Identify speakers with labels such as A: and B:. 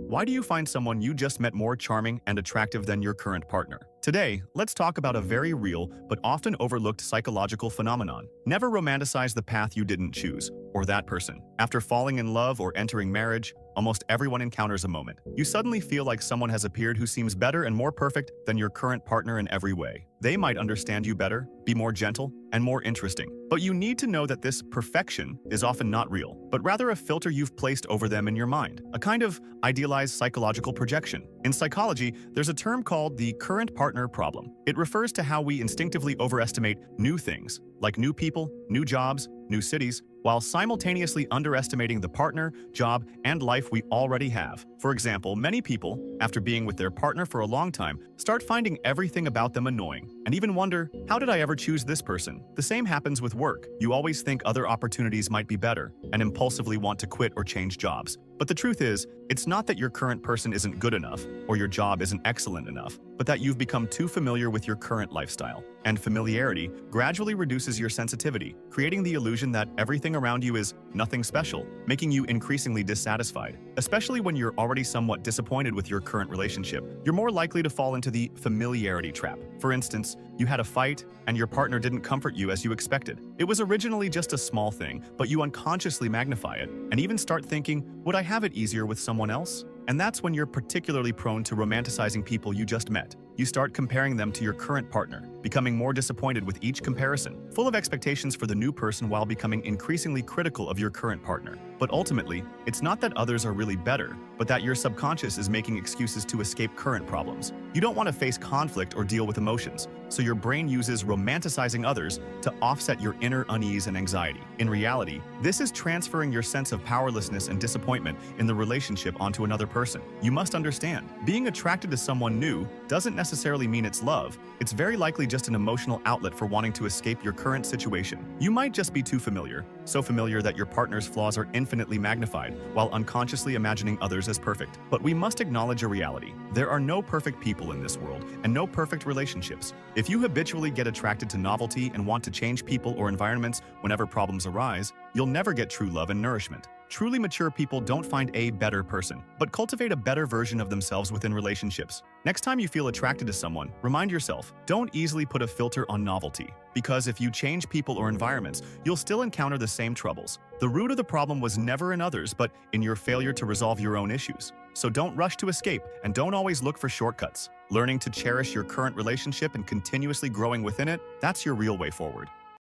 A: Why do you find someone you just met more charming and attractive than your current partner? Today, let's talk about a very real but often overlooked psychological phenomenon. Never romanticize the path you didn't choose, or that person. After falling in love or entering marriage, almost everyone encounters a moment. You suddenly feel like someone has appeared who seems better and more perfect than your current partner in every way. They might understand you better, be more gentle, and more interesting. But you need to know that this perfection is often not real, but rather a filter you've placed over them in your mind, a kind of idealized psychological projection. In psychology, there's a term called the current partner problem. It refers to how we instinctively overestimate new things, like new people, new jobs, new cities, while simultaneously underestimating the partner, job, and life we already have. For example, many people, after being with their partner for a long time, start finding everything about them annoying, and even wonder, how did I ever choose this person? The same happens with work. You always think other opportunities might be better, and impulsively want to quit or change jobs. But the truth is, it's not that your current person isn't good enough, or your job isn't excellent enough, but that you've become too familiar with your current lifestyle. And familiarity gradually reduces your sensitivity, creating the illusion that everything around you is nothing special, making you increasingly dissatisfied. Especially when you're already somewhat disappointed with your current relationship, you're more likely to fall into the familiarity trap. For instance, you had a fight, and your partner didn't comfort you as you expected. It was originally just a small thing, but you unconsciously magnify it, and even start thinking, would I have it easier with someone else? And that's when you're particularly prone to romanticizing people you just met. You start comparing them to your current partner, becoming more disappointed with each comparison, full of expectations for the new person while becoming increasingly critical of your current partner. But ultimately, it's not that others are really better, but that your subconscious is making excuses to escape current problems. You don't want to face conflict or deal with emotions, so your brain uses romanticizing others to offset your inner unease and anxiety. In reality, this is transferring your sense of powerlessness and disappointment in the relationship onto another person. You must understand, being attracted to someone new doesn't necessarily mean it's love. It's very likely just an emotional outlet for wanting to escape your current situation. You might just be too familiar, so familiar that your partner's flaws are infinitely magnified, while unconsciously imagining others as perfect. But we must acknowledge a reality. There are no perfect people in this world, and no perfect relationships. If you habitually get attracted to novelty and want to change people or environments whenever problems arise, you'll never get true love and nourishment. Truly mature people don't find a better person, but cultivate a better version of themselves within relationships. Next time you feel attracted to someone, remind yourself, don't easily put a filter on novelty, because if you change people or environments, you'll still encounter the same troubles. The root of the problem was never in others, but in your failure to resolve your own issues. So don't rush to escape, and don't always look for shortcuts. Learning to cherish your current relationship and continuously growing within it, that's your real way forward.